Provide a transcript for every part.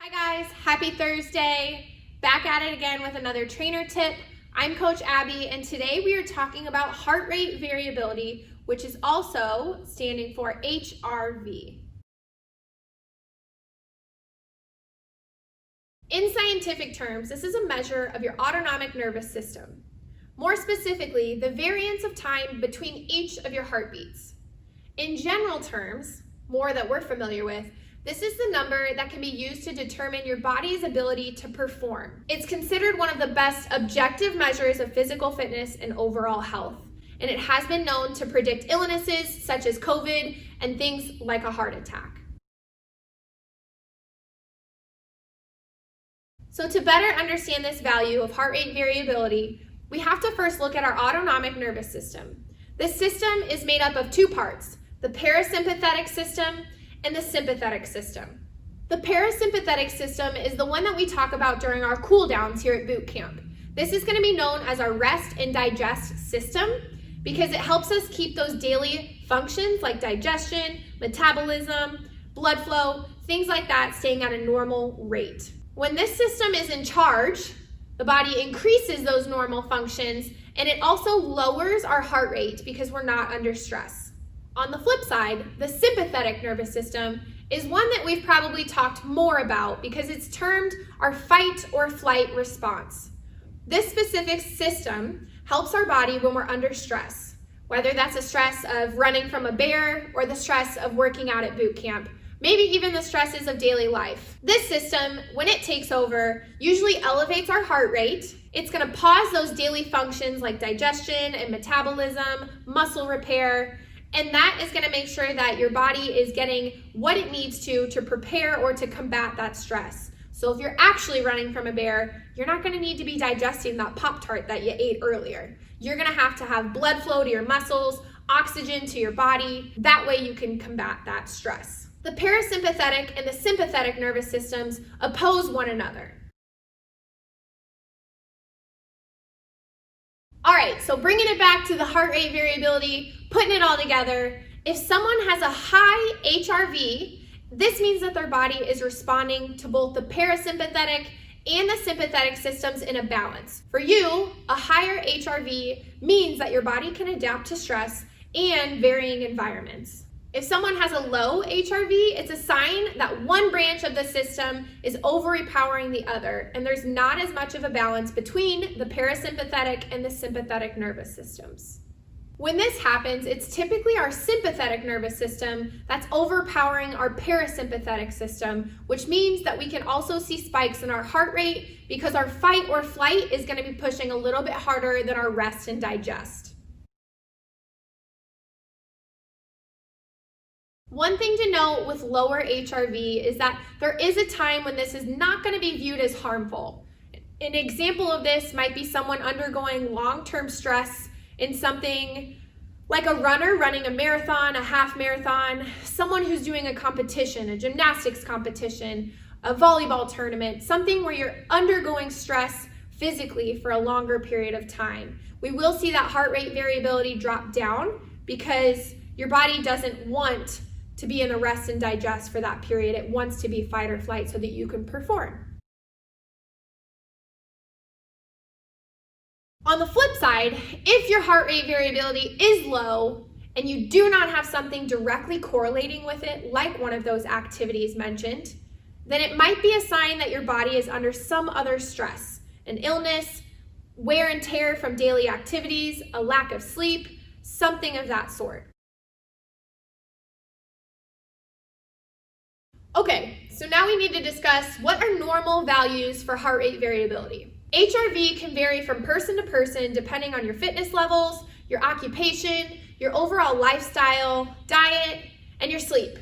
Hi guys, happy Thursday. Back at it again with another trainer tip. I'm Coach Abby and today we are talking about heart rate variability, which is also standing for HRV. In scientific terms, this is a measure of your autonomic nervous system. More specifically, the variance of time between each of your heartbeats. In general terms, more that we're familiar with, this is the number that can be used to determine your body's ability to perform. It's considered one of the best objective measures of physical fitness and overall health, and it has been known to predict illnesses such as COVID and things like a heart attack. So to better understand this value of heart rate variability, we have to first look at our autonomic nervous system. This system is made up of two parts, the parasympathetic system and the sympathetic system. The parasympathetic system is the one that we talk about during our cool downs here at boot camp. This is going to be known as our rest and digest system because it helps us keep those daily functions like digestion, metabolism, blood flow, things like that staying at a normal rate. When this system is in charge, the body increases those normal functions and it also lowers our heart rate because we're not under stress. On the flip side, the sympathetic nervous system is one that we've probably talked more about because it's termed our fight or flight response. This specific system helps our body when we're under stress, whether that's a stress of running from a bear or the stress of working out at boot camp, maybe even the stresses of daily life. This system, when it takes over, usually elevates our heart rate. It's going to pause those daily functions like digestion and metabolism, muscle repair, and that is going to make sure that your body is getting what it needs to prepare or to combat that stress. So if you're actually running from a bear, you're not going to need to be digesting that Pop-Tart that you ate earlier. You're going to have blood flow to your muscles, oxygen to your body. That way you can combat that stress. The parasympathetic and the sympathetic nervous systems oppose one another. All right, so bringing it back to the heart rate variability, putting it all together, if someone has a high HRV, this means that their body is responding to both the parasympathetic and the sympathetic systems in a balance. For you, a higher HRV means that your body can adapt to stress and varying environments. If someone has a low HRV, it's a sign that one branch of the system is overpowering the other, and there's not as much of a balance between the parasympathetic and the sympathetic nervous systems. When this happens, it's typically our sympathetic nervous system that's overpowering our parasympathetic system, which means that we can also see spikes in our heart rate because our fight or flight is going to be pushing a little bit harder than our rest and digest. One thing to note with lower HRV is that there is a time when this is not going to be viewed as harmful. An example of this might be someone undergoing long-term stress in something like a runner running a marathon, a half marathon, someone who's doing a competition, a gymnastics competition, a volleyball tournament, something where you're undergoing stress physically for a longer period of time. We will see that heart rate variability drop down because your body doesn't want to be in a rest and digest for that period. It wants to be fight or flight so that you can perform. On the flip side, if your heart rate variability is low and you do not have something directly correlating with it, like one of those activities mentioned, then it might be a sign that your body is under some other stress, an illness, wear and tear from daily activities, a lack of sleep, something of that sort. Okay, so now we need to discuss what are normal values for heart rate variability. HRV can vary from person to person depending on your fitness levels, your occupation, your overall lifestyle, diet, and your sleep.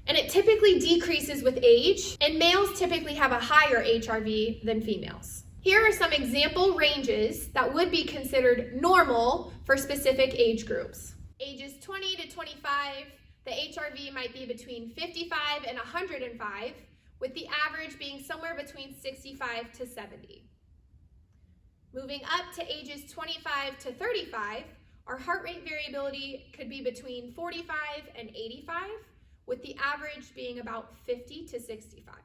And it typically decreases with age, and males typically have a higher HRV than females. Here are some example ranges that would be considered normal for specific age groups. Ages 20 to 25, the HRV might be between 55 and 105, with the average being somewhere between 65 to 70. Moving up to ages 25 to 35, our heart rate variability could be between 45 and 85, with the average being about 50 to 65.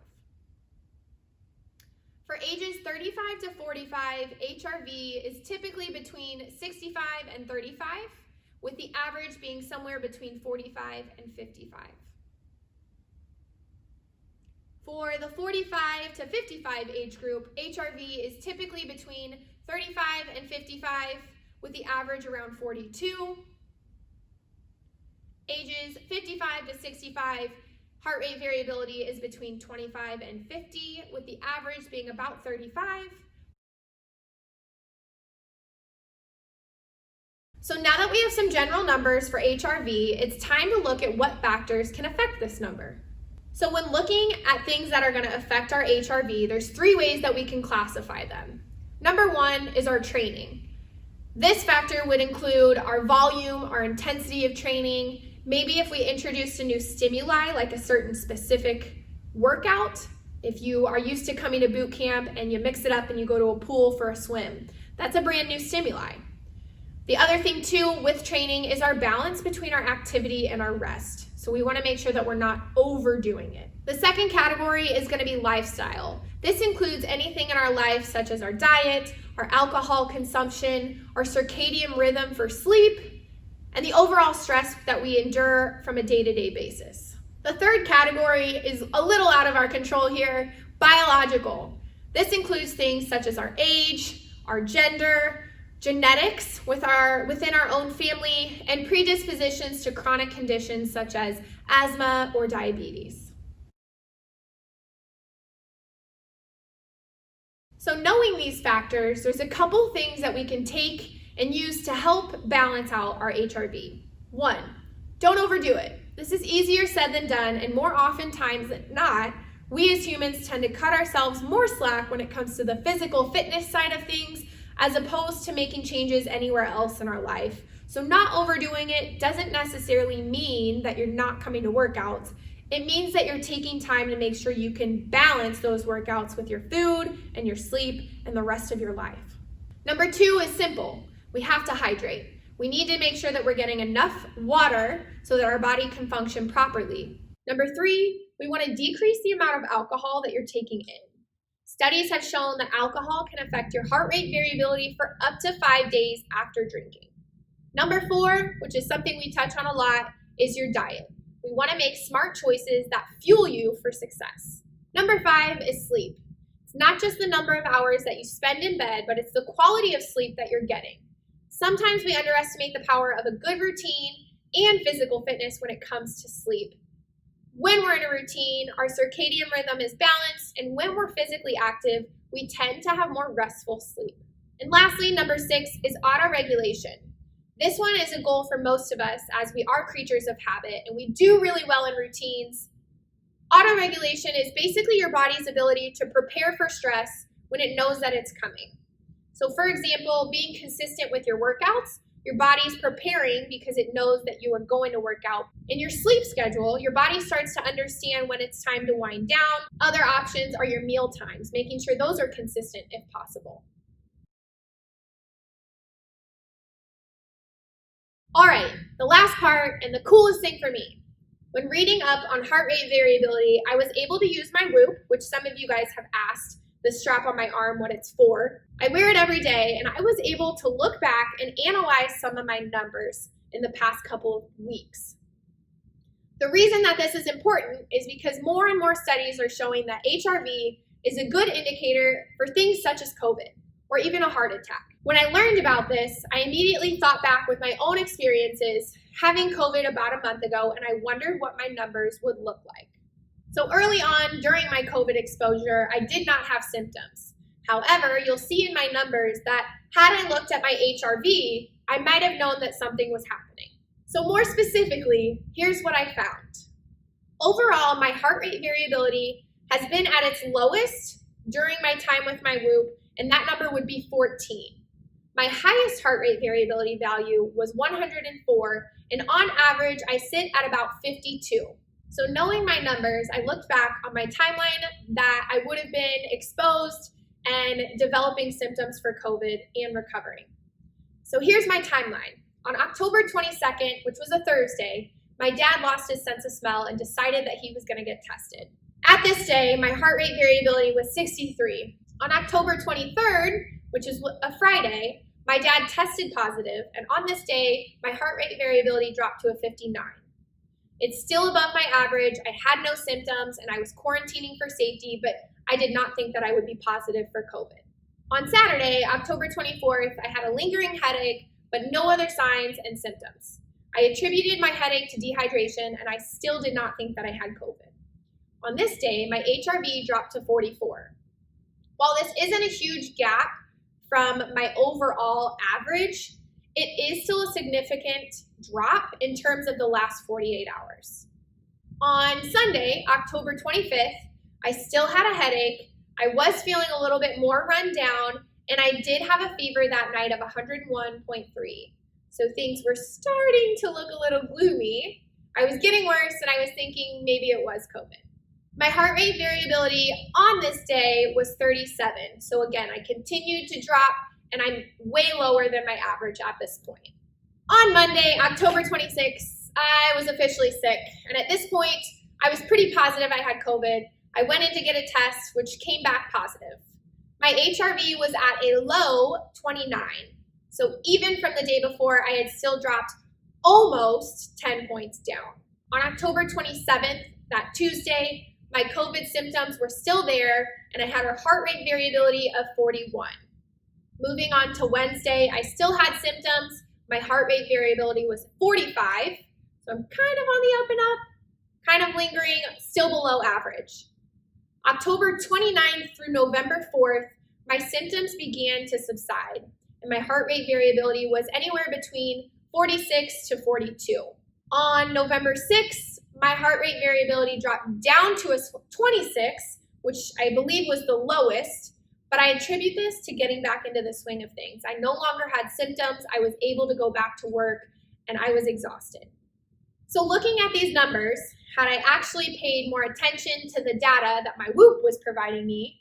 For ages 35 to 45, HRV is typically between 65 and 35, with the average being somewhere between 45 and 55. For the 45 to 55 age group, HRV is typically between 35 and 55, with the average around 42. Ages 55 to 65, heart rate variability is between 25 and 50, with the average being about 35. So now that we have some general numbers for HRV, it's time to look at what factors can affect this number. So when looking at things that are going to affect our HRV, there's 3 ways that we can classify them. Number 1 is our training. This factor would include our volume, our intensity of training. Maybe if we introduce a new stimuli, like a certain specific workout, if you are used to coming to boot camp and you mix it up and you go to a pool for a swim, that's a brand new stimuli. The other thing too with training is our balance between our activity and our rest. So we want to make sure that we're not overdoing it. The second category is going to be lifestyle. This includes anything in our life such as our diet, our alcohol consumption, our circadian rhythm for sleep, and the overall stress that we endure from a day-to-day basis. The third category is a little out of our control here, biological. This includes things such as our age, our gender, genetics within our own family, and predispositions to chronic conditions such as asthma or diabetes. So knowing these factors, there's a couple things that we can take and use to help balance out our HRV. 1, don't overdo it. This is easier said than done, and more oftentimes than not, we as humans tend to cut ourselves more slack when it comes to the physical fitness side of things, as opposed to making changes anywhere else in our life. So not overdoing it doesn't necessarily mean that you're not coming to workouts. It means that you're taking time to make sure you can balance those workouts with your food and your sleep and the rest of your life. Number 2 is simple. We have to hydrate. We need to make sure that we're getting enough water so that our body can function properly. Number 3, we want to decrease the amount of alcohol that you're taking in. Studies have shown that alcohol can affect your heart rate variability for up to 5 days after drinking. Number 4, which is something we touch on a lot, is your diet. We want to make smart choices that fuel you for success. Number 5 is sleep. It's not just the number of hours that you spend in bed, but it's the quality of sleep that you're getting. Sometimes we underestimate the power of a good routine and physical fitness when it comes to sleep. When we're in a routine, our circadian rhythm is balanced, and when we're physically active, we tend to have more restful sleep. And lastly, number 6 is autoregulation. This one is a goal for most of us as we are creatures of habit and we do really well in routines. Autoregulation is basically your body's ability to prepare for stress when it knows that it's coming. So for example, being consistent with your workouts, your body's preparing because it knows that you are going to work out. In your sleep schedule, your body starts to understand when it's time to wind down. Other options are your meal times, making sure those are consistent if possible. All right, the last part and the coolest thing for me. When reading up on heart rate variability, I was able to use my Whoop, which some of you guys have asked, the strap on my arm, what it's for. I wear it every day, and I was able to look back and analyze some of my numbers in the past couple of weeks. The reason that this is important is because more and more studies are showing that HRV is a good indicator for things such as COVID or even a heart attack. When I learned about this, I immediately thought back with my own experiences having COVID about a month ago, and I wondered what my numbers would look like. So early on during my COVID exposure, I did not have symptoms. However, you'll see in my numbers that had I looked at my HRV, I might have known that something was happening. So more specifically, here's what I found. Overall, my heart rate variability has been at its lowest during my time with my Whoop, and that number would be 14. My highest heart rate variability value was 104, and on average, I sit at about 52. So knowing my numbers, I looked back on my timeline that I would have been exposed and developing symptoms for COVID and recovering. So here's my timeline. On October 22nd, which was a Thursday, my dad lost his sense of smell and decided that he was going to get tested. At this day, my heart rate variability was 63. On October 23rd, which is a Friday, my dad tested positive, and on this day, my heart rate variability dropped to a 59. It's still above my average. I had no symptoms, and I was quarantining for safety, but I did not think that I would be positive for COVID. On Saturday, October 24th, I had a lingering headache, but no other signs and symptoms. I attributed my headache to dehydration, and I still did not think that I had COVID. On this day, my HRV dropped to 44. While this isn't a huge gap from my overall average, it is still a significant drop in terms of the last 48 hours. On Sunday, October 25th, I still had a headache. I was feeling a little bit more run down, and I did have a fever that night of 101.3. So things were starting to look a little gloomy. I was getting worse, and I was thinking maybe it was COVID. My heart rate variability on this day was 37. So again, I continued to drop, and I'm way lower than my average at this point. On Monday, October 26th, I was officially sick. And at this point, I was pretty positive I had COVID. I went in to get a test, which came back positive. My HRV was at a low 29. So even from the day before, I had still dropped almost 10 points down. On October 27th, that Tuesday, my COVID symptoms were still there, and I had a heart rate variability of 41. Moving on to Wednesday, I still had symptoms. My heart rate variability was 45, so I'm kind of on the up and up, kind of lingering, still below average. October 29th through November 4th, my symptoms began to subside, and my heart rate variability was anywhere between 46 to 42. On November 6th, my heart rate variability dropped down to a 26, which I believe was the lowest, but I attribute this to getting back into the swing of things. I no longer had symptoms, I was able to go back to work, and I was exhausted. So looking at these numbers, had I actually paid more attention to the data that my Whoop was providing me,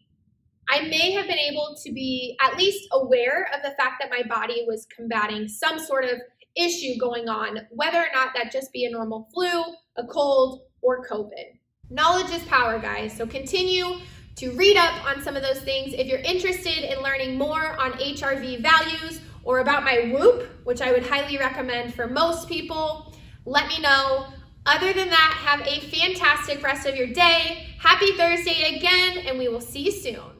I may have been able to be at least aware of the fact that my body was combating some sort of issue going on, whether or not that just be a normal flu, a cold, or COVID. Knowledge is power, guys, so continue to read up on some of those things. If you're interested in learning more on HRV values or about my Whoop, which I would highly recommend for most people, let me know. Other than that, have a fantastic rest of your day. Happy Thursday again, and we will see you soon.